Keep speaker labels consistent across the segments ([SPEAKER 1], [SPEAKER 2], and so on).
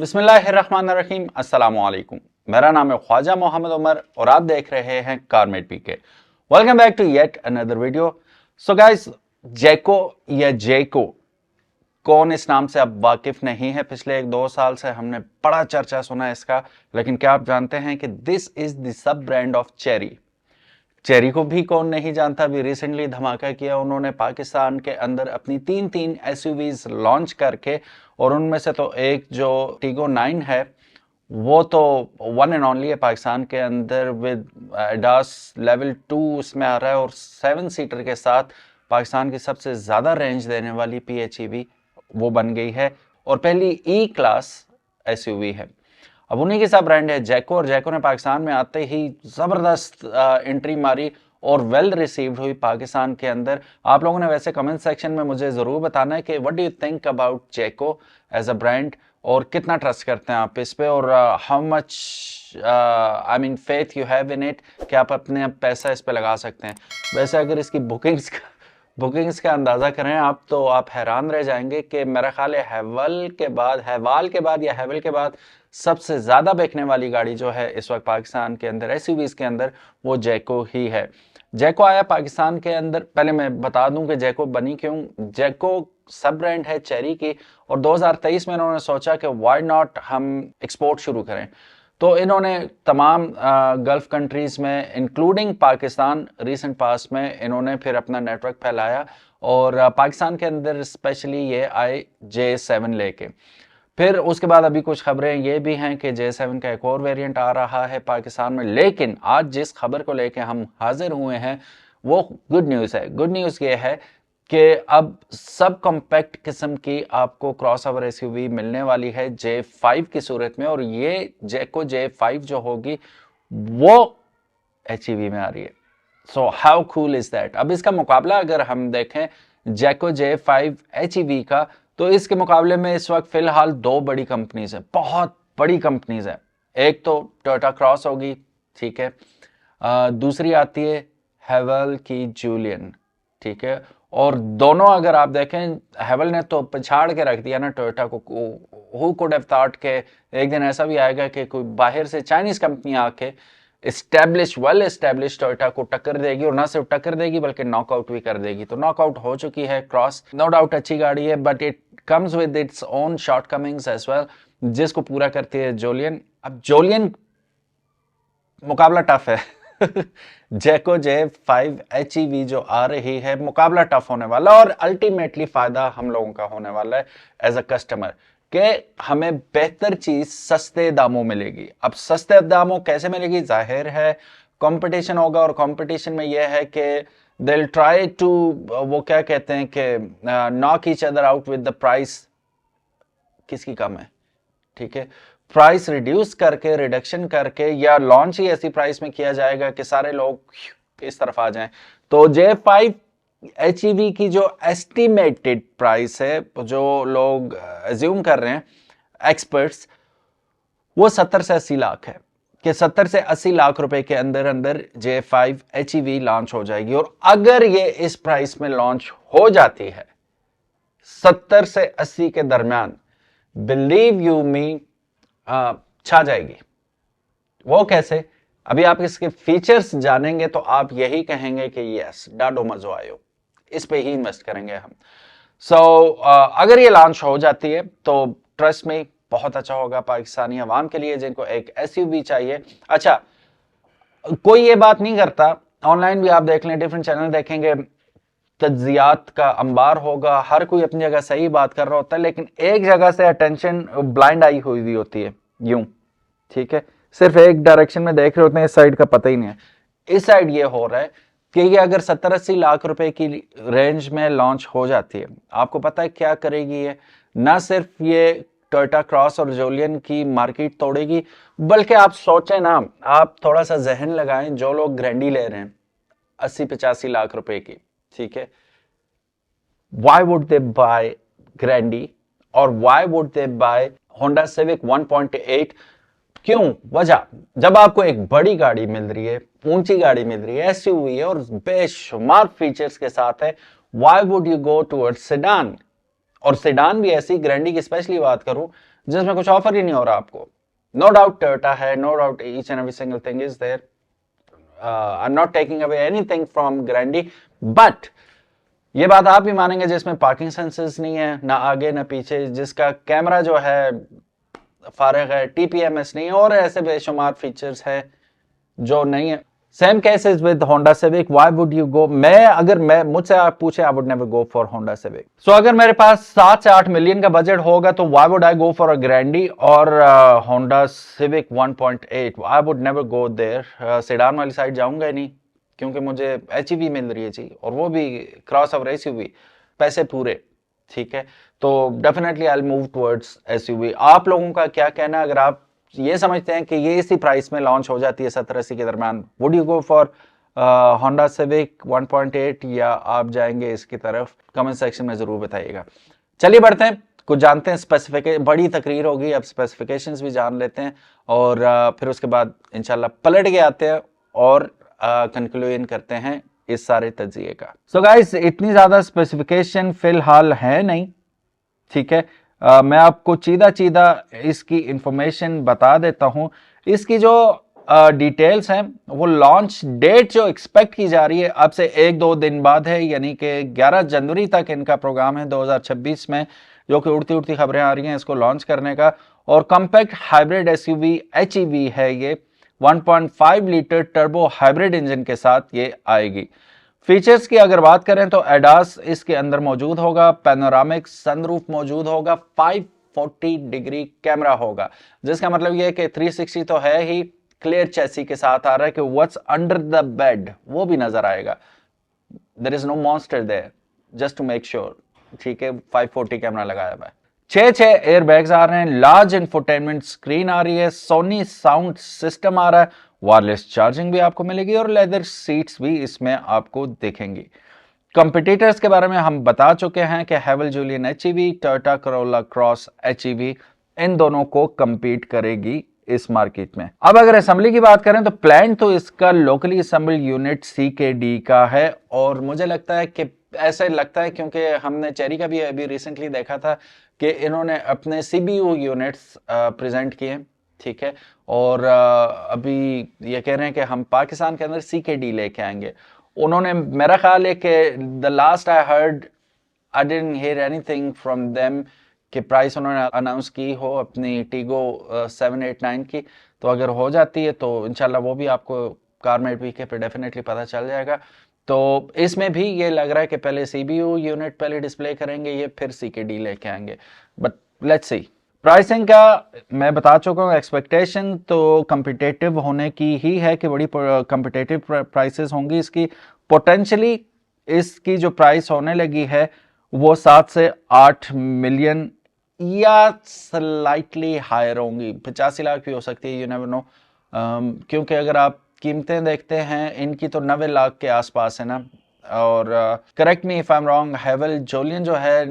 [SPEAKER 1] बिस्मिल्लाहिर्रहमानिर्रहीम, अस्सलामु अलैकुम। मेरा नाम है ख्वाजा मोहम्मद उमर और आप देख रहे हैं Carmate PK. Welcome back to yet another video. So guys, Jaecoo या जेको, कौन इस नाम से अब वाकिफ नहीं है? पिछले 1-2 साल से हमने बड़ा चर्चा सुना है इसका, लेकिन क्या आप जानते हैं कि this is the sub brand of cherry. Cherry को भी कौन नहीं जानता। अभी रिसेंटली धमाका किया उन्होंने पाकिस्तान के अंदर अपनी तीन एसयूवीज लॉन्च करके, और उनमें से तो एक जो टीगो 9 है वो तो वन एंड ओनली है पाकिस्तान के अंदर, विद एडास लेवल 2 उसमें आ रहा है, और 7 सीटर के साथ पाकिस्तान की सबसे ज़्यादा रेंज देने वाली PHEV वो बन गई है, और पहली ई क्लास एसयूवी है। अब उन्हीं के साथ ब्रांड है जैको, और जैको ने पाकिस्तान में आते ही ज़बरदस्त एंट्री मारी और वेल रिसीव्ड हुई पाकिस्तान के अंदर। आप लोगों ने वैसे कमेंट सेक्शन में मुझे ज़रूर बताना है कि what do you think about Jaecoo as a brand, और कितना ट्रस्ट करते हैं आप इस पे, और how much I mean faith you have in it, कि आप अपने पैसा इस पे लगा सकते हैं। वैसे अगर इसकी बुकिंग्स का अंदाज़ा करें आप, तो आप हैरान रह जाएंगे कि मेरा ख्याल है हैवाल के बाद या हैवल के बाद सबसे ज़्यादा बिकने वाली गाड़ी जो है इस वक्त पाकिस्तान के अंदर एसयूवीज़ के अंदर, वो जैको ही है। जैको आया पाकिस्तान के अंदर, पहले मैं बता दूं कि जैको बनी क्यों। जैको सब ब्रांड है चेरी की, और 2023 में इन्होंने सोचा कि व्हाई नॉट हम एक्सपोर्ट शुरू करें। तो इन्होंने तमाम गल्फ कंट्रीज में इंक्लूडिंग पाकिस्तान रीसेंट पास में इन्होंने फिर अपना नेटवर्क फैलाया, और पाकिस्तान के अंदर स्पेशली ये आए J7 लेके। फिर उसके बाद अभी कुछ खबरें ये भी हैं कि J7 का एक और वेरिएंट आ रहा है पाकिस्तान में। लेकिन आज जिस खबर को लेके हम हाजिर हुए हैं वो गुड न्यूज़ है। गुड न्यूज़ ये है कि अब सब कॉम्पैक्ट किस्म की आपको क्रॉस ओवर एसयूवी मिलने वाली है J5 की सूरत में, और ये जैको J5 जो होगी वो एचईवी में आ रही है। So how cool is that. अब इसका मुकाबला अगर हम देखें जैको J5 एचईवी का, तो इसके मुकाबले में इस वक्त फिलहाल 2 बड़ी कंपनीज है, बहुत बड़ी कंपनीज है। एक तो टोयोटा क्रॉस होगी, ठीक है, दूसरी आती है हैवल की जूलियन, ठीक है। और दोनों अगर आप देखें, हैवल ने तो पछाड़ के रख दिया ना टोयोटा को। हु कुड हैव थॉट के एक दिन ऐसा भी आएगा कि कोई बाहर से चाइनीज कंपनी आके वेल एस्टेब्लिश टोयोटा को टक्कर देगी, और ना सिर्फ टक्कर देगी बल्कि नॉकआउट भी कर देगी। तो नॉकआउट हो चुकी है क्रॉस, नो डाउट अच्छी गाड़ी है, but it comes with its own shortcomings as well, जिसको पूरा करती है जूलियन। अब जूलियन मुकाबला टफ है जैको J5 एचईवी जो आ रही है, मुकाबला टफ होने वाला, और अल्टीमेटली फायदा हम लोगों का होने वाला है एज अ कस्टमर, कि हमें बेहतर चीज सस्ते दामों मिलेगी। अब सस्ते दामों कैसे मिलेगी? जाहिर है कंपटीशन होगा, और कंपटीशन में यह है कि they'll try to वो क्या कहते हैं कि knock each other out with the price. किसकी कम है, ठीक है, प्राइस रिड्यूस करके, रिडक्शन करके, या लॉन्च ही ऐसी प्राइस में किया जाएगा कि सारे लोग इस तरफ आ जाएं। तो J5 एचईवी की जो एस्टिमेटेड प्राइस है, जो लोग अज्यूम कर रहे हैं एक्सपर्ट्स, वो 70 से 80 लाख है, कि 70 से 80 लाख रुपए के अंदर अंदर J5 एचईवी लॉन्च हो जाएगी। और अगर ये इस प्राइस में लॉन्च हो जाती है 70 से 80 के दरमियान, बिलीव यू मी छा जाएगी। वो कैसे? अभी आप इसके फीचर्स जानेंगे तो आप यही कहेंगे कि यस, डाडो मजो आयो, इस पे ही इन्वेस्ट करेंगे हम। सो अगर ये लॉन्च हो जाती है तो ट्रस्ट में बहुत अच्छा होगा पाकिस्तानी अवाम के लिए, जिनको एक एसयूवी चाहिए। अच्छा, कोई ये बात नहीं करता, ऑनलाइन भी आप देख लें, डिफरेंट चैनल देखेंगे, तज्जियात का अंबार होगा, हर कोई अपनी जगह सही बात कर रहा होता है, लेकिन एक जगह से अटेंशन ब्लाइंड आई हुई होती है, यूं, ठीक है, सिर्फ एक डायरेक्शन में देख रहे होते हैं, इस साइड का पता ही नहीं है। इस साइड ये हो रहा है कि ये अगर 70-80 लाख रुपए की रेंज में लॉन्च हो जाती है, आपको पता है क्या करेगी ये? ना सिर्फ ये टोयोटा क्रॉस और जूलियन की मार्केट तोड़ेगी, बल्कि आप सोचें ना, आप थोड़ा सा जहन लगाएं, जो लोग ग्रैंडी ले रहे हैं 80-85 लाख रुपए की, ठीक है, why would they buy ग्रैंडी, और why would they buy Honda Civic 1.8? क्यों? वजह, जब आपको एक बड़ी गाड़ी मिल रही है, ऊंची गाड़ी मिल रही है, एसयूवी है, और बेशुमार फीचर्स के साथ है, why would you go towards sedan? और सेडान भी ऐसी, ग्रैंडी की स्पेशली बात करूं, जिसमें कुछ ऑफर ही नहीं हो रहा आपको। नो डाउट टोयोटा है, no doubt each and every single thing is there, I am not taking away anything from Grande, but ये बात आप भी मानेंगे जिसमें पार्किंग सेंसर्स नहीं है, ना आगे ना पीछे, जिसका कैमरा जो है फारग है, टीपीएमएस नहीं है, और ऐसे बेशुमार फीचर्स है जो नहीं है। Same cases with Honda Civic, why would you go, अगर मुझसे आप पूछे, I would never go for Honda Civic. So अगर मेरे पास 7 से 8 मिलियन का बजट होगा तो why would I go for a Grande और Honda Civic 1.8, I would never go there. Sedan वाली साइड जाऊंगा ही नहीं, क्योंकि मुझे एचईवी मिल रही है जी, और वो भी क्रॉस ओवर एसयूवी, पैसे पूरे, ठीक है। तो definitely I will move towards SUV. आप लोगों का क्या कहना, अगर आप ये समझते हैं कि ये इसी प्राइस में लॉन्च हो जाती है 70-80 के दरम्यान, would you go for Honda Civic 1.8 या आप जाएंगे इसकी तरफ, कमेंट सेक्शन में जरूर बताइएगा। चलिए बढ़ते हैं, कुछ जानते हैं स्पेसिफिकेशन, बड़ी तकरीर होगी, अब स्पेसिफिकेशंस भी जान लेते हैं, और फिर उसके बाद इंशाल्लाह पलट के आते हैं और कंक्लूजन करते हैं इस सारे तजिए का। सो गाइस, इतनी ज्यादा स्पेसिफिकेशन फिलहाल है नहीं, ठीक है। मैं आपको चीदा इसकी इंफॉर्मेशन बता देता हूं। इसकी जो डिटेल्स हैं, वो लॉन्च डेट जो एक्सपेक्ट की जा रही है अब से 1-2 दिन बाद है, यानी कि 11 जनवरी तक इनका प्रोग्राम है 2026 में, जो कि उड़ती उड़ती खबरें आ रही हैं इसको लॉन्च करने का। और कॉम्पैक्ट हाइब्रिड एसयूवी एचईवी है ये, 1.5 लीटर टर्बो हाइब्रिड इंजन के साथ ये आएगी। फीचर्स की अगर बात करें तो एडास इसके अंदर मौजूद होगा, पैनोरामिक सनरूफ मौजूद होगा, 540 डिग्री कैमरा होगा, जिसका मतलब यह है कि 360 तो है ही, क्लियर चेसी के साथ आ रहा है कि व्हाट्स अंडर द बेड वो भी नजर आएगा। There is no monster there, just to make sure, ठीक है। 540 कैमरा लगाया हुआ है, 6 एयर बैग्स आ रहे हैं, लार्ज इंफोटेनमेंट स्क्रीन आ रही है, सोनी साउंड सिस्टम आ रहा है, वायरलेस चार्जिंग भी आपको मिलेगी, और लेदर सीट्स भी इसमें आपको दिखेंगी। कंपटीटर्स के बारे में हम बता चुके हैं कि Haval Jolion HEV, Toyota Corolla Cross HEV, इन दोनों को कंपीट करेगी इस मार्केट में। अब अगर असेंबली की बात करें तो प्लान तो इसका लोकली असेंबल्ड यूनिट सीकेडी का है, और मुझे लगता है कि ऐसे लगता है क्योंकि हमने चेरी का भी अभी रिसेंटली देखा था कि इन्होंने अपने सीबीयू यूनिट्स प्रेजेंट किए, ठीक है, और अभी ये कह रहे हैं कि हम पाकिस्तान के अंदर सीकेडी लेके आएंगे। उन्होंने, मेरा ख्याल है कि the last I heard, I didn't hear anything from them कि प्राइस उन्होंने अनाउंस की हो अपनी टीगो 789 की, तो अगर हो जाती है तो इंशाल्लाह वो भी आपको कारमेट वीके पे डेफिनेटली पता चल जाएगा। तो इसमें भी ये लग रहा है कि पहले सीबीयू यूनिट पहले डिस्प्ले करेंगे ये, फिर सीकेडी लेके आएंगे, बट लेट्स सी। प्राइसिंग का मैं बता चुका हूँ, एक्सपेक्टेशन तो कम्पिटेटिव होने की ही है कि बड़ी कम्पिटेटिव प्राइसेस होंगी इसकी। पोटेंशली इसकी जो प्राइस होने लगी है वो 7 से 8 मिलियन या स्लाइटली हायर होंगी, 85 लाख भी हो सकती है, यू नेवर नो, क्योंकि अगर आप कीमतें देखते हैं इनकी तो 90 लाख के आसपास है ना। और correct me if I am wrong, Haval Jolion जो है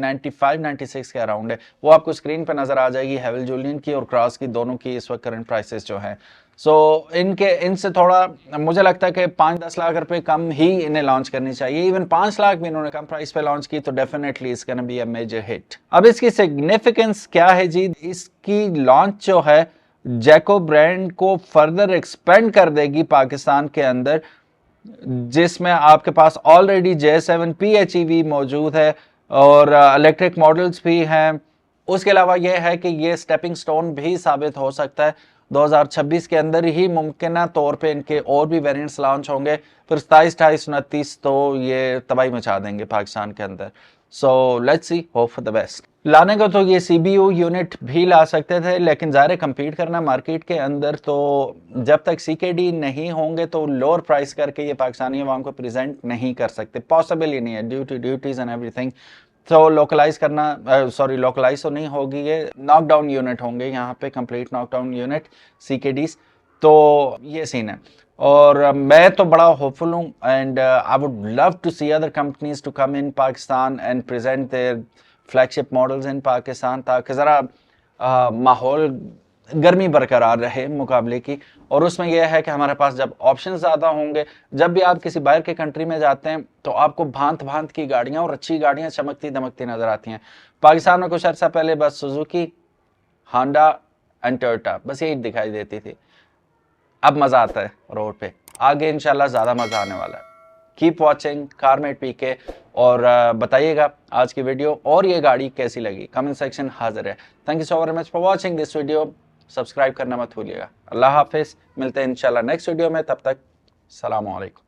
[SPEAKER 1] 95-96 के अराउंड है, वो आपको स्क्रीन पे नजर आ जाएगी, हैवल जूलियन की और क्रॉस की दोनों की इस वक्त करंट प्राइसेस जो हैं। सो इनसे थोड़ा मुझे लगता है कि 5-10 लाख रुपए कम ही इन्हें लॉन्च करनी चाहिए। इवन 5 लाख भी इन्होंने कम प्राइस पे लॉन्च की तो definitely it's gonna be a major hit. अब इसकी सिग्निफिकेंस क्या है जी, इसकी लॉन्च जो है जैको ब्रांड को फर्दर एक्सपेंड कर देगी पाकिस्तान के अंदर, जिसमें आपके पास ऑलरेडी J7 PHEV मौजूद है और इलेक्ट्रिक मॉडल्स भी हैं। उसके अलावा यह है कि ये स्टेपिंग स्टोन भी साबित हो सकता है, 2026 के अंदर ही मुमकिन तौर पे इनके और भी वेरिएंट्स लॉन्च होंगे, फिर 27, 28, 29 तो ये तबाही मचा देंगे पाकिस्तान के अंदर। So let's see, hope for the best. लाने को तो ये सीबीयू यूनिट भी ला सकते थे, लेकिन ज़ाहिर कंपीट करना मार्केट के अंदर, तो जब तक सीकेडी नहीं होंगे तो लोअर प्राइस करके ये पाकिस्तानी अवाम को प्रेजेंट नहीं कर सकते, पॉसिबल ही नहीं है, due to duties and everything. तो लोकलाइज करना, सॉरी लोकलाइज तो नहीं होगी, ये नॉकडाउन यूनिट होंगे यहाँ पे, कंप्लीट नॉकडाउन यूनिट सीकेडीज, तो ये सीन है। और मैं तो बड़ा होपफुल हूँ, and I would love to see other companies to come in Pakistan and present their flagship models in Pakistan, ताकि ज़रा माहौल गर्मी बरकरार रहे मुकाबले की। और उसमें यह है कि हमारे पास जब ऑप्शन ज़्यादा होंगे, जब भी आप किसी बाहर के कंट्री में जाते हैं तो आपको भांत भांत की गाड़ियाँ और अच्छी गाड़ियाँ चमकती दमकती नज़र आती हैं। पाकिस्तान में कुछ अर्सा पहले बस सुजुकी होंडा एंड टोयोटा, बस यही दिखाई देती थी। अब मज़ा आता है रोड पे, आगे इंशाल्लाह ज़्यादा मज़ा आने वाला है। कीप वॉचिंग कारमेट पीके, और बताइएगा आज की वीडियो और ये गाड़ी कैसी लगी, कमेंट सेक्शन हाजिर है। Thank you so very much for watching this video. Subscribe करना मत भूलिएगा। अल्लाह हाफिज़, मिलते हैं इंशाल्लाह नेक्स्ट वीडियो में, तब तक सलाम अलैकुम।